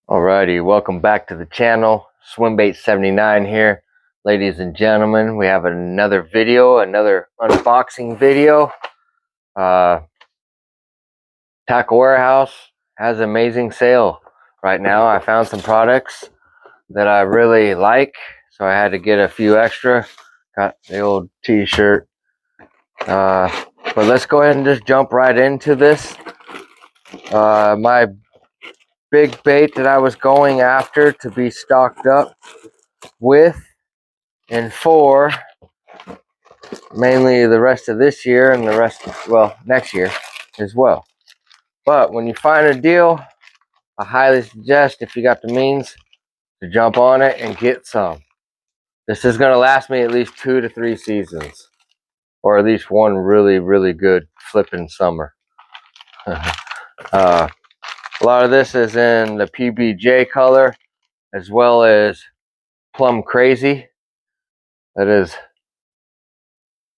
Alrighty, welcome back to the channel. Swimbait79 here. Ladies and gentlemen, we have another video, another unboxing video. Tackle Warehouse has an amazing sale right now. I found some products that I really like, so I had to get a few extra. Got the old t-shirt. But let's go ahead and just jump right into this. My big bait that I was going after to be stocked up with and for mainly the rest of this year and the rest, well, next year as well. But when you find a deal, I highly suggest, if you got the means, to jump on it and get some. This is going to last me at least 2 to 3 seasons, or at least one really, really good flipping summer. A lot of this is in the PBJ color, as well as Plum Crazy. That is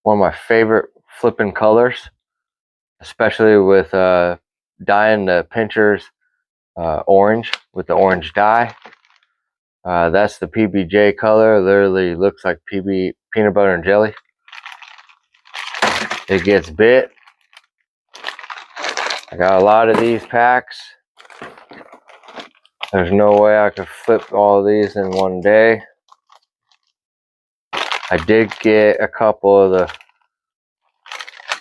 one of my favorite flipping colors, especially with dyeing the pinchers orange with the orange dye. That's the PBJ color. Literally looks like peanut butter and jelly. It gets bit. I got a lot of these packs. There's no way I could flip all of these in one day. I did get a couple of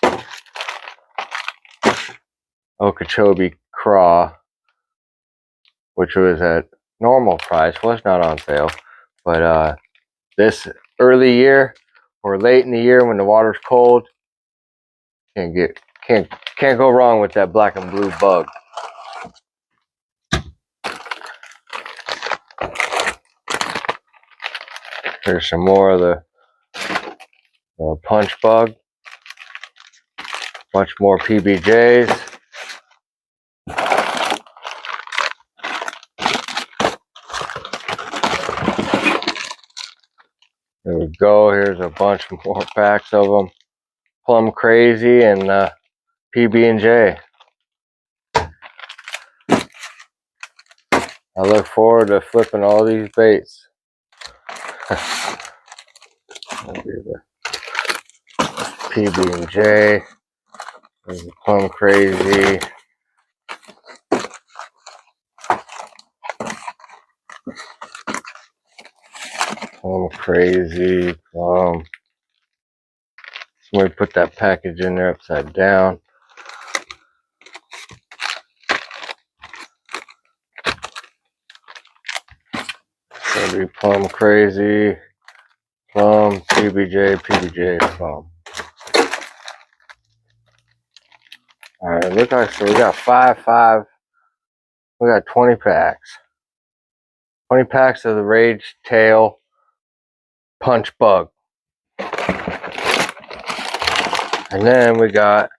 the Okeechobee Craw, which was at normal price, was not on sale. But this early year or late in the year when the water's cold, can't go wrong with that black and blue bug. Here's some more of the punch bug. Much more PBJs. There we go. Here's a bunch more packs of them. Plum Crazy and PB&J. I look forward to flipping all these baits. The PB&J. There's the Plum Crazy. Plum Crazy. Somebody put that package in there upside down. It's gonna be Plum Crazy, Plum, PBJ, Plum. Alright, look like, so we got 5. We got 20 packs. 20 packs of the Rage Tail Punch Bug. And then we got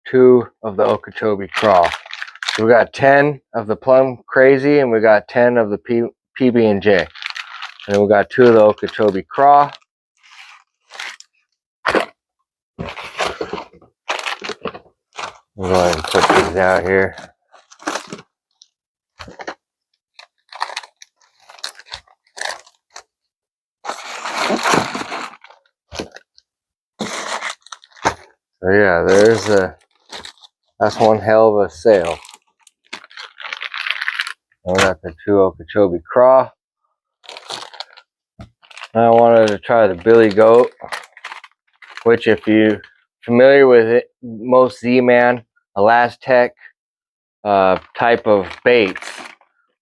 2 of the Okeechobee Craw. So we got 10 of the Plum Crazy and we got 10 of the PB&J. And then we got 2 of the Okeechobee Craw. We'll go ahead and put these out here. So yeah, that's one hell of a sale. And we got the 2 Okeechobee Craw. I wanted to try the Billy Goat, which if you're familiar with it, most Z-Man, Elastec type of baits,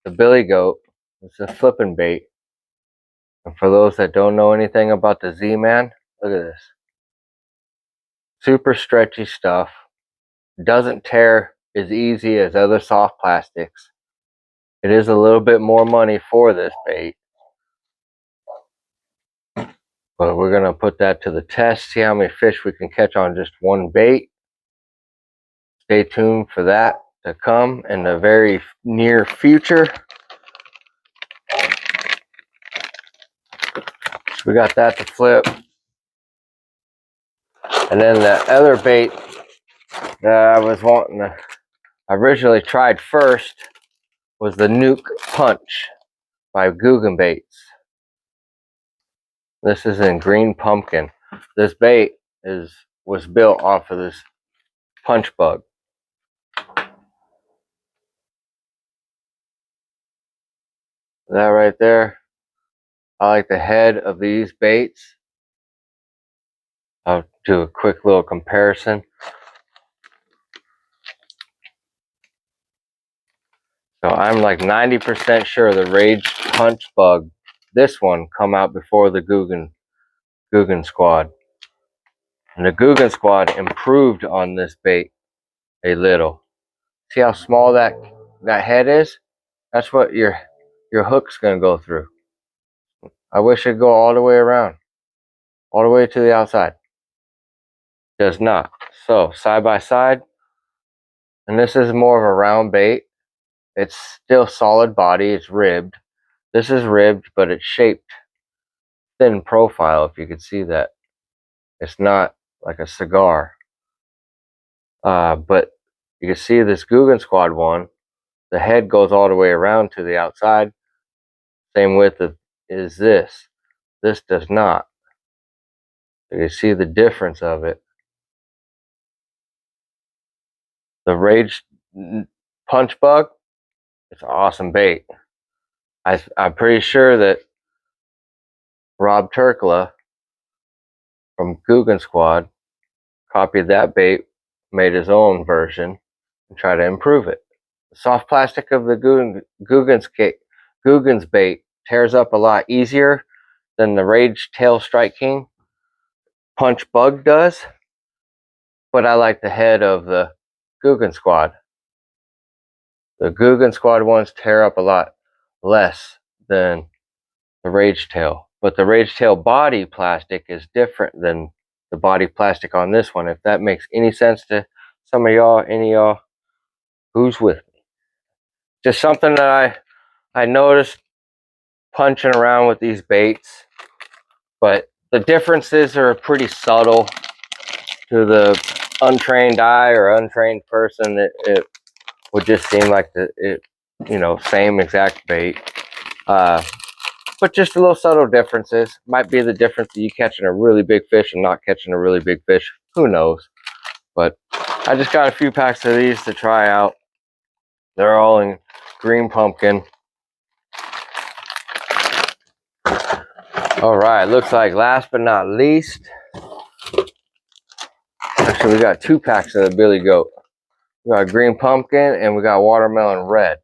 the Billy Goat, it's a flipping bait. And for those that don't know anything about the Z-Man, look at this. Super stretchy stuff. Doesn't tear as easy as other soft plastics. It is a little bit more money for this bait. But we're going to put that to the test, see how many fish we can catch on just one bait. Stay tuned for that to come in the very near future. We got that to flip. And then the other bait that I was wanting to, I originally tried first was the Nuke Punch by Guggen Baits. This is in green pumpkin. This bait was built off of this punch bug. That right there. I like the head of these baits. I'll do a quick little comparison. So I'm like 90% sure the Rage Punch Bug, this one, come out before the Guggen Squad. And the Guggen Squad improved on this bait a little. See how small that head is? That's what your hook's gonna go through. I wish it'd go all the way around, all the way to the outside. Does not. So side by side, and this is more of a round bait. It's still solid body. It's ribbed. This is ribbed, but it's shaped thin profile. If you could see that, it's not like a cigar. But you can see this Guggen Squad one. The head goes all the way around to the outside. Same width is this. This does not. You can see the difference of it. The Rage Punch Bug, it's an awesome bait. I'm pretty sure that Rob Turkla from Guggen Squad copied that bait, made his own version, and tried to improve it. The soft plastic of the Guggen's bait tears up a lot easier than the Rage Tail Strike King Punch Bug does, but I like the head of the Guggen Squad. The Guggen Squad ones tear up a lot less than the Rage Tail, but the Rage Tail body plastic is different than the body plastic on this one. If that makes any sense to some of y'all, any of y'all who's with me. Just something that I noticed punching around with these baits, but the differences are pretty subtle to the untrained eye or untrained person. It would just seem like same exact bait, but just a little subtle differences. Might be the difference of you catching a really big fish and not catching a really big fish. Who knows? But I just got a few packs of these to try out. They're all in green pumpkin. All right, looks like last but not least, actually we got 2 packs of the Billy Goat. We got green pumpkin and we got watermelon red.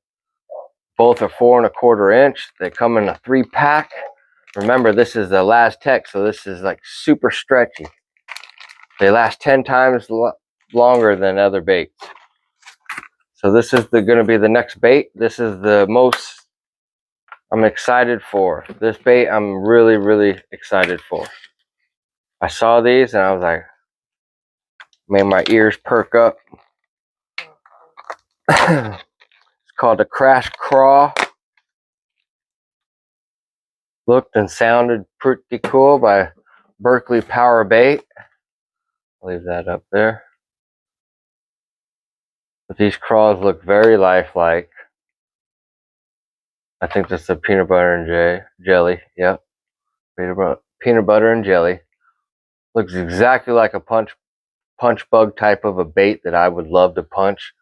Both are 4 1/4 inch. They come in a 3-pack. Remember, this is the last tech, so this is like super stretchy. They last 10 times longer than other baits. So this is going to be the next bait. This is the most I'm excited for. This bait I'm really, really excited for. I saw these and I was like, made my ears perk up. It's called the Crash Craw. Looked and sounded pretty cool by Berkeley Power Bait. I'll leave that up there. But these craws look very lifelike. I think this is a peanut butter and jelly. Yep. Peanut butter and jelly. Looks exactly like a punch bug type of a bait that I would love to punch.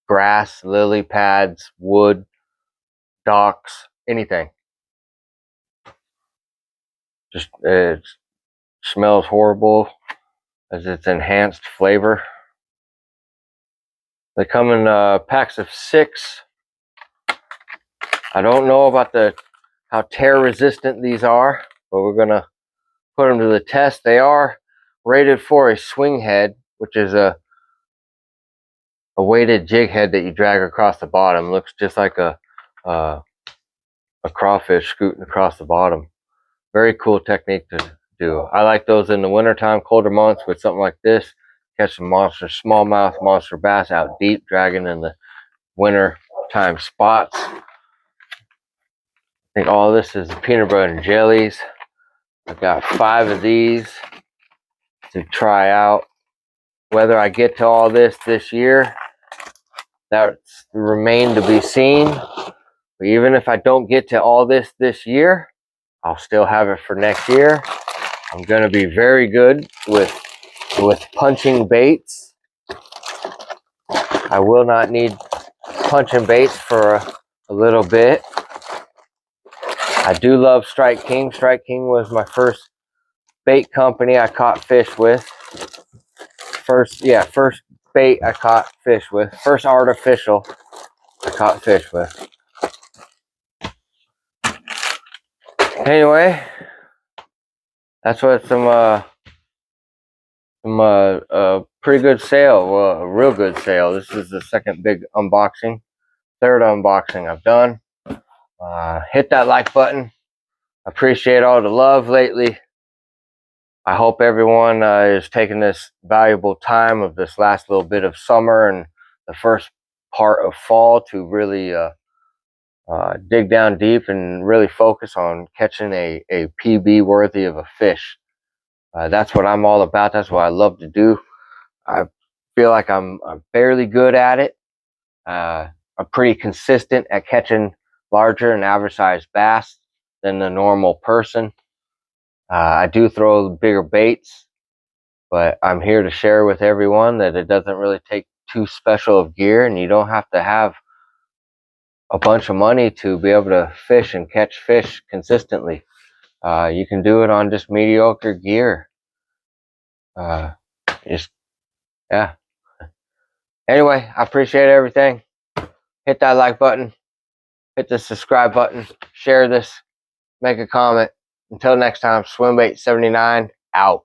Grass, lily pads, wood, docks, anything. Just it smells horrible as it's enhanced flavor. They come in packs of 6. I don't know about how tear resistant these are, but we're gonna put them to the test. They are rated for a swing head, which is a weighted jig head that you drag across the bottom. Looks just like a crawfish scooting across the bottom. Very cool technique to do. I like those in the wintertime, colder months with something like this. Catch some smallmouth monster bass out deep, dragging in the winter time spots. I think all this is peanut butter and jellies. I've got 5 of these to try out. Whether I get to all this year, That's remain to be seen. But even if I don't get to all this year, I'll still have it for next year. I'm going to be very good with punching baits. I will not need punching baits for a little bit. I do love Strike King. Strike King was my first bait company I caught fish with. First bait I caught fish with. First artificial I caught fish with. Anyway, that's what some pretty good sale. Well, a real good sale. This is the second big unboxing. Third unboxing I've done. Hit that like button. Appreciate all the love lately. I hope everyone is taking this valuable time of this last little bit of summer and the first part of fall to really dig down deep and really focus on catching a PB worthy of a fish. That's what I'm all about. That's what I love to do. I feel like I'm fairly good at it. I'm pretty consistent at catching larger and average sized bass than the normal person. I do throw bigger baits, but I'm here to share with everyone that it doesn't really take too special of gear, and you don't have to have a bunch of money to be able to fish and catch fish consistently. You can do it on just mediocre gear. Yeah. Anyway, I appreciate everything. Hit that like button. Hit the subscribe button. Share this. Make a comment. Until next time, Swimbait79 out.